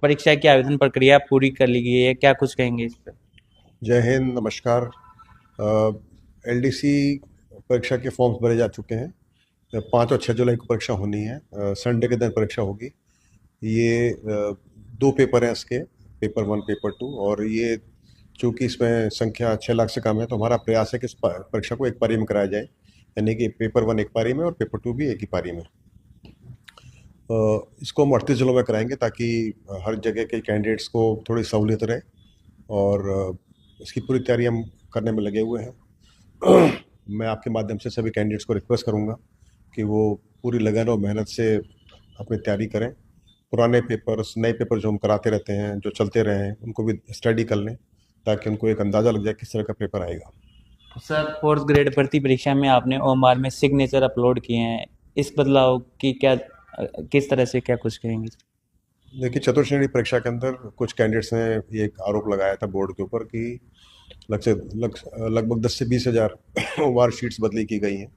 परीक्षा की आवेदन प्रक्रिया पूरी कर ली गई है, क्या कुछ कहेंगे इस पर? जय हिंद, नमस्कार। एलडीसी परीक्षा के फॉर्म्स भरे जा चुके हैं। 5 और 6 जुलाई को परीक्षा होनी है। संडे के दिन परीक्षा होगी। ये 2 पेपर हैं इसके, पेपर 1 पेपर 2। और ये चूंकि इसमें संख्या 6 लाख से कम है, तो हमारा प्रयास है कि इस परीक्षा को एक पारी में कराया जाए, यानी कि पेपर 1 एक पारी में और पेपर 2 भी एक ही पारी में। इसको हम 38 जिलों में कराएंगे ताकि हर जगह के कैंडिडेट्स को थोड़ी सहूलियत रहे। और इसकी पूरी तैयारी हम करने में लगे हुए हैं। मैं आपके माध्यम से सभी कैंडिडेट्स को रिक्वेस्ट करूंगा कि वो पूरी लगन और मेहनत से अपनी तैयारी करें। पुराने पेपर्स, नए पेपर जो हम कराते रहते हैं, जो चलते रहे हैं, उनको भी स्टडी कर लें ताकि उनको एक अंदाज़ा लग जाए किस तरह का पेपर आएगा। सर, फोर्थ ग्रेड भर्ती परीक्षा में आपने ओएमआर में सिग्नेचर अपलोड किए हैं, इस बदलाव की क्या किस तरह से क्या कुछ कहेंगे? देखिए, चतुर्श्रेणी परीक्षा के अंदर कुछ कैंडिडेट्स ने ये एक आरोप लगाया था बोर्ड के ऊपर कि लगभग 10 से 20 हज़ार ओआर शीट्स बदली की गई हैं।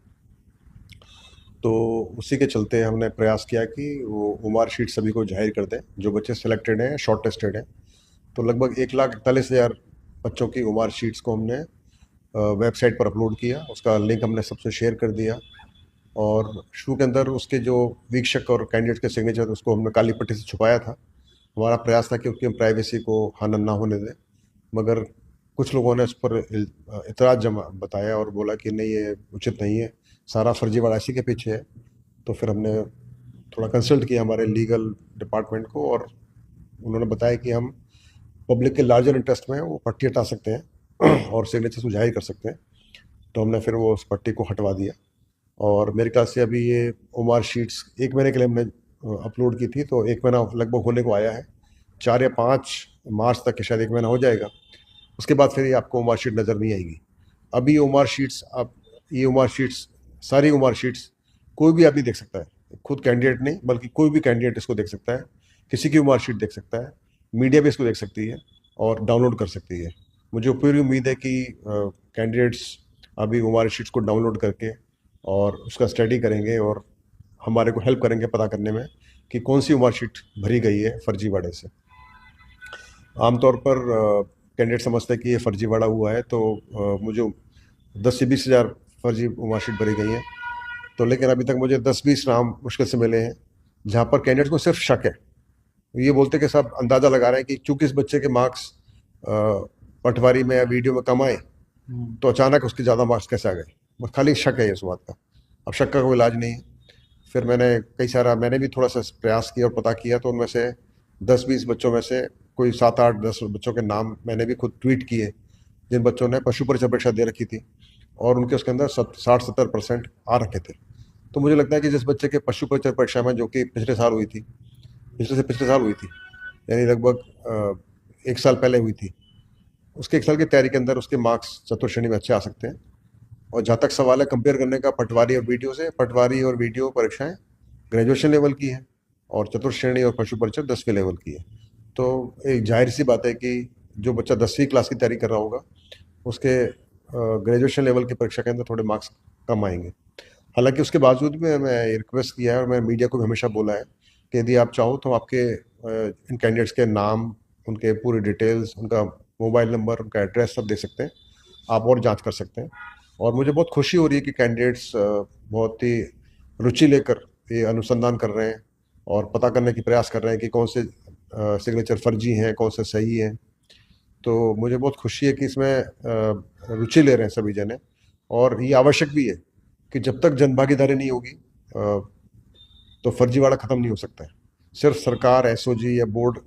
तो उसी के चलते हमने प्रयास किया कि वो ओआर शीट सभी को जाहिर कर दें, जो बच्चे सिलेक्टेड हैं, शॉर्ट टेस्टेड हैं। तो लगभग 1,41,000 बच्चों की ओआर शीट्स को हमने वेबसाइट पर अपलोड किया। उसका लिंक हमने सबसे शेयर कर दिया। और शुरू के अंदर उसके जो वीक्षक और कैंडिडेट के सिग्नेचर, उसको हमने काली पट्टी से छुपाया था। हमारा प्रयास था कि उसकी हम प्राइवेसी को हनन ना होने दें, मगर कुछ लोगों ने उस पर इतराज़ जमा बताया और बोला कि नहीं, ये उचित नहीं है, सारा फर्जीवाड़ा इसी के पीछे है। तो फिर हमने थोड़ा कंसल्ट किया हमारे लीगल डिपार्टमेंट को, और उन्होंने बताया कि हम पब्लिक के लार्जर इंटरेस्ट में वो पट्टी हटा सकते हैं और सिग्नेचर को जाहिर कर सकते हैं। तो हमने फिर वो उस पट्टी को हटवा दिया। और मेरे ख्याल से अभी ये ओमार शीट्स 1 महीने के लिए हमने अपलोड की थी, तो 1 महीना लगभग होने को आया है। 4 या 5 मार्च तक के शायद 1 महीना हो जाएगा। उसके बाद फिर ये आपको ओमार शीट नज़र नहीं आएगी। अभी ओमार शीट्स, आप ये ओमार शीट्स, सारी ओमार शीट्स कोई भी आदमी देख सकता है, खुद कैंडिडेट नहीं बल्कि कोई भी कैंडिडेट इसको देख सकता है, किसी की ओमार शीट देख सकता है, मीडिया भी इसको देख सकती है और डाउनलोड कर सकती है। मुझे पूरी उम्मीद है कि कैंडिडेट्स अभी ओमार शीट्स को डाउनलोड करके और उसका स्टडी करेंगे और हमारे को हेल्प करेंगे पता करने में कि कौन सी ओमार शीट भरी गई है फर्जीवाड़े से। आमतौर पर कैंडिडेट समझते हैं कि ये फर्जीवाड़ा हुआ है, तो मुझे 10 से 20 हज़ार फर्जी ओमार शीट भरी गई हैं। तो लेकिन अभी तक मुझे 10-20 नाम मुश्किल से मिले हैं जहाँ पर कैंडिडेट्स को सिर्फ शक है। ये बोलते कि सब अंदाज़ा लगा रहे हैं कि चूंकि इस बच्चे के मार्क्स पटवारी में या वीडियो में कम आए, तो अचानक उसके ज़्यादा मार्क्स कैसे आ गए। बस खाली शक है इस बात का। अब शक का कोई इलाज नहीं है। फिर मैंने भी थोड़ा सा प्रयास किया और पता किया, तो उनमें से 10-20 बच्चों में से कोई 7-8-10 बच्चों के नाम मैंने भी खुद ट्वीट किए, जिन बच्चों ने पशु परिचय परीक्षा दे रखी थी और उनके उसके अंदर 60-70% आ रखे थे। तो मुझे लगता है कि जिस बच्चे के पशु परिचय परीक्षा में, जो कि पिछले साल हुई थी, पिछले साल हुई थी, यानी लगभग 1 साल पहले हुई थी, उसके 1 साल की तैयारी के अंदर उसके मार्क्स चतुर्श्रेणी में अच्छे आ सकते हैं। और जहाँ तक सवाल है कंपेयर करने का पटवारी और वीडियो से, पटवारी और वीडियो परीक्षाएं ग्रेजुएशन लेवल की है और चतुर्श्रेणी और पशु परिचय 10वीं लेवल की है। तो एक जाहिर सी बात है कि जो बच्चा 10वीं क्लास की तैयारी कर रहा होगा, उसके ग्रेजुएशन लेवल की परीक्षा के अंदर थोड़े मार्क्स कम आएंगे। हालांकि उसके बावजूद भी मैं रिक्वेस्ट किया है और मैं मीडिया को भी हमेशा बोला है कि यदि आप चाहो तो आपके इन कैंडिडेट्स के नाम, उनके पूरी डिटेल्स, उनका मोबाइल नंबर, उनका एड्रेस सब दे सकते हैं, आप और जांच कर सकते हैं। और मुझे बहुत खुशी हो रही है कि कैंडिडेट्स बहुत ही रुचि लेकर ये अनुसंधान कर रहे हैं और पता करने की प्रयास कर रहे हैं कि कौन से सिग्नेचर फर्जी हैं, कौन से सही हैं। तो मुझे बहुत खुशी है कि इसमें रुचि ले रहे हैं सभी जने। और ये आवश्यक भी है कि जब तक जन भागीदारी नहीं होगी तो फर्जीवाड़ा ख़त्म नहीं हो सकता है। सिर्फ सरकार, एसओजी या बोर्ड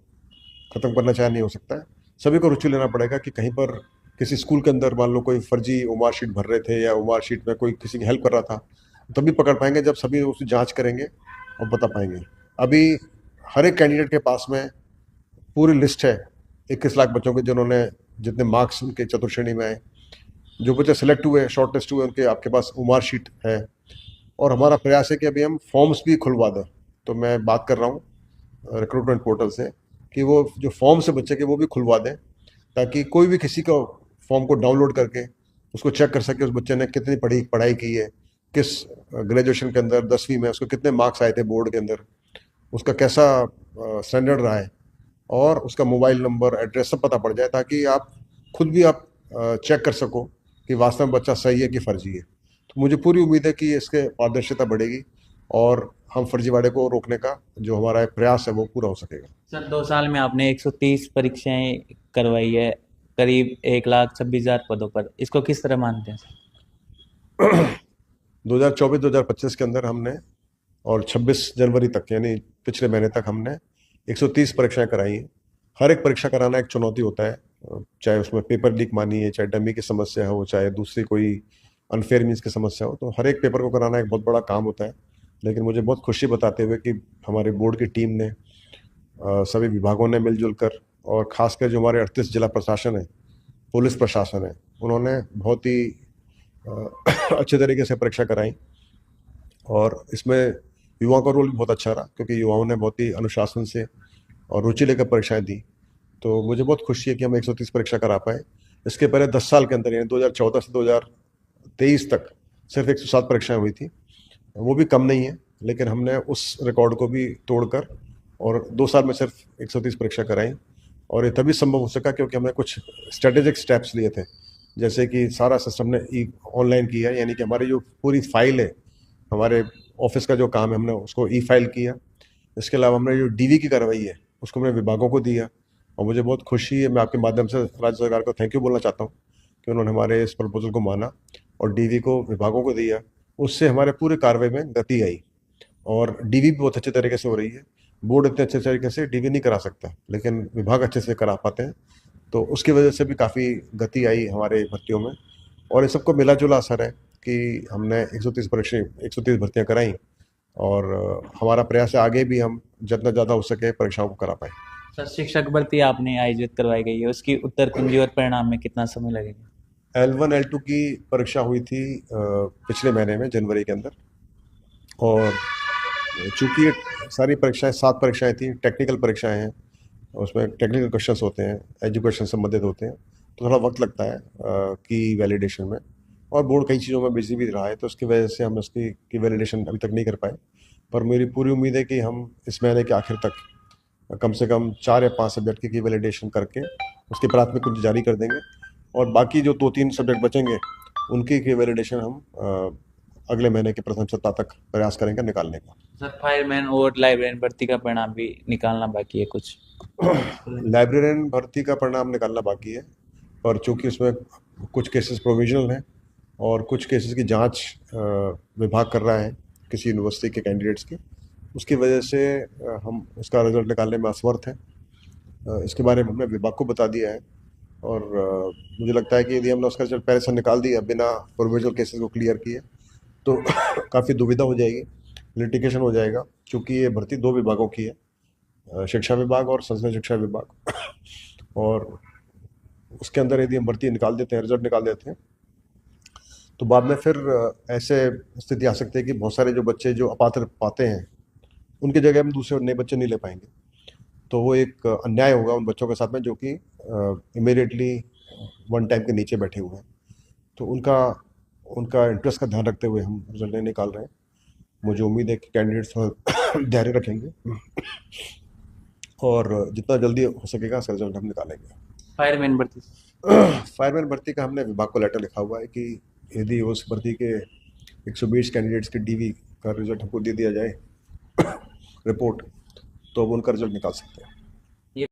ख़त्म करना चाहे नहीं हो सकता है। सभी को रुचि लेना पड़ेगा कि कहीं पर किसी स्कूल के अंदर मान लो कोई फर्जी ओमार शीट भर रहे थे या ओमार शीट में कोई किसी की हेल्प कर रहा था, तभी पकड़ पाएंगे जब सभी उसकी जांच करेंगे और बता पाएंगे। अभी हर एक कैंडिडेट के पास में पूरी लिस्ट है 21 लाख बच्चों के, जिन्होंने जितने मार्क्स उनके चतुर्श्रेणी में आए, जो बच्चे सेलेक्ट हुए, शॉर्ट टेस्ट हुए, उनके आपके पास ओमार शीट है। और हमारा प्रयास है कि अभी हम फॉर्म्स भी खुलवा दें। तो मैं बात कर रहा हूँ रिक्रूटमेंट पोर्टल से कि वो जो फॉर्म्स है बच्चे के, वो भी खुलवा दें, ताकि कोई भी किसी का फॉर्म को डाउनलोड करके उसको चेक कर सके उस बच्चे ने कितनी पढ़ाई की है, किस ग्रेजुएशन के अंदर 10वीं में उसको कितने मार्क्स आए थे बोर्ड के अंदर, उसका कैसा स्टैंडर्ड रहा है। और उसका मोबाइल नंबर, एड्रेस सब पता पड़ जाए, ताकि आप खुद भी आप चेक कर सको कि वास्तव में बच्चा सही है कि फर्जी है। तो मुझे पूरी उम्मीद है कि इसके पारदर्शिता बढ़ेगी और हम फर्जीवाड़े को रोकने का जो हमारा प्रयास है वो पूरा हो सकेगा। सर 2 साल में आपने 130 परीक्षाएं करवाई है, करीब 1,26,000 पदों पर, इसको किस तरह मानते हैं सर? 2024-2025 के अंदर हमने, और 26 जनवरी तक यानी पिछले महीने तक हमने 130 परीक्षाएं कराई हैं। हर एक परीक्षा कराना एक चुनौती होता है, चाहे उसमें पेपर लीक मानिए, चाहे डमी की समस्या हो, चाहे दूसरी कोई अनफेयर मीन्स की समस्या हो, तो हर एक पेपर को कराना एक बहुत बड़ा काम होता है। लेकिन मुझे बहुत खुशी बताते हुए कि हमारे बोर्ड की टीम ने, सभी विभागों ने मिलजुल कर, और खासकर जो हमारे 38 जिला प्रशासन है, पुलिस प्रशासन है, उन्होंने बहुत ही अच्छे तरीके से परीक्षा कराई। और इसमें युवाओं का रोल भी बहुत अच्छा रहा, क्योंकि युवाओं ने बहुत ही अनुशासन से और रुचि लेकर परीक्षाएं दी। तो मुझे बहुत खुशी है कि हम 130 परीक्षा करा पाए। इसके पहले 10 साल के अंदर यानी 2014 से 2023 तक सिर्फ 107 परीक्षाएं हुई थी। वो भी कम नहीं है, लेकिन हमने उस रिकॉर्ड को भी तोड़कर और 2 साल में सिर्फ 130 परीक्षा कराई। और ये तभी संभव हो सका क्योंकि हमने कुछ स्ट्रेटेजिक स्टेप्स लिए थे, जैसे कि सारा सिस्टम ने ऑनलाइन किया, यानी कि हमारी जो पूरी फाइल है, हमारे ऑफिस का जो काम है, हमने उसको ई फाइल किया। इसके अलावा हमने जो डीवी की कार्रवाई है उसको हमने विभागों को दिया। और मुझे बहुत खुशी है, मैं आपके माध्यम से राज्य सरकार को थैंक यू बोलना चाहता हूँ कि उन्होंने हमारे इस प्रपोजल को माना और डीवी को विभागों को दिया। उससे हमारे पूरे कार्रवाई में गति आई और डीवी भी बहुत अच्छे तरीके से हो रही है। बोर्ड इतने अच्छे तरीके से डीवी नहीं करा सकता, लेकिन विभाग अच्छे से करा पाते हैं, तो उसकी वजह से भी काफ़ी गति आई हमारे भर्तियों में। और ये सबको मिला जुला असर है कि हमने 130 भर्तियाँ कराई, और हमारा प्रयास है आगे भी हम जितना ज़्यादा हो सके परीक्षाओं को करा पाएँ। सर शिक्षक भर्ती आपने आयोजित करवाई गई है, उसकी उत्तर कुंजी और परिणाम में कितना समय लगेगा? L1 L2 की परीक्षा हुई थी पिछले महीने में जनवरी के अंदर। और चूंकि ये सारी परीक्षाएं 7 परीक्षाएं थी, टेक्निकल परीक्षाएं हैं, उसमें टेक्निकल क्वेश्चंस होते हैं, एजुकेशन संबंधित होते हैं, तो थोड़ा वक्त लगता है की वैलिडेशन में। और बोर्ड कई चीज़ों में बिजी भी रहा है, तो उसकी वजह से हम उसकी की वैलिडेशन अभी तक नहीं कर पाए। पर मेरी पूरी उम्मीद है कि हम इस महीने के आखिर तक कम से कम 4 या 5 सब्जेक्ट की वैलिडेशन करके उसकी प्राथमिक कुंजी जारी कर देंगे। और बाकी जो 2-3 सब्जेक्ट बचेंगे उनकी की वैलिडेशन हम अगले महीने के प्रथम सप्ताह तक प्रयास करेंगे निकालने का। सर फायरमैन और लाइब्रेरियन भर्ती का परिणाम भी निकालना बाकी है कुछ? लाइब्रेरियन भर्ती का परिणाम निकालना बाकी है, और चूंकि उसमें कुछ केसेस प्रोविजनल हैं और कुछ केसेस की जांच विभाग कर रहा है किसी यूनिवर्सिटी के कैंडिडेट्स की, उसकी वजह से हम उसका रिजल्ट निकालने में असमर्थ हैं। इसके बारे में हमने विभाग को बता दिया है, और मुझे लगता है कि यदि हमने उसका रिजल्ट पहले से निकाल दिया बिना प्रोविजनल केसेस को क्लियर किए तो काफ़ी दुविधा हो जाएगी, लिटिगेशन हो जाएगा, क्योंकि ये भर्ती 2 विभागों की है, शिक्षा विभाग और संस्कृत शिक्षा विभाग। और उसके अंदर यदि हम भर्ती निकाल देते हैं, रिजल्ट निकाल देते हैं, तो बाद में फिर ऐसे स्थिति आ सकती है कि बहुत सारे जो बच्चे जो अपात्र पाते हैं उनकी जगह हम दूसरे नए बच्चे नहीं ले पाएंगे। तो वो एक अन्याय होगा उन बच्चों के साथ में जो कि इमीडिएटली 1 टाइम के नीचे बैठे हुए हैं। तो उनका इंटरेस्ट का ध्यान रखते हुए हम रिजल्ट नहीं निकाल रहे हैं। मुझे उम्मीद है कि कैंडिडेट्स धैर्य रखेंगे और जितना जल्दी हो सकेगा उसका रिजल्ट हम निकालेंगे। फायरमैन भर्ती? फायरमैन भर्ती का हमने विभाग को लेटर लिखा हुआ है कि यदि उस भर्ती के 120 कैंडिडेट्स के डीवी का रिजल्ट हमको दे दिया जाए रिपोर्ट, तो अब उनका रिजल्ट निकाल सकते हैं।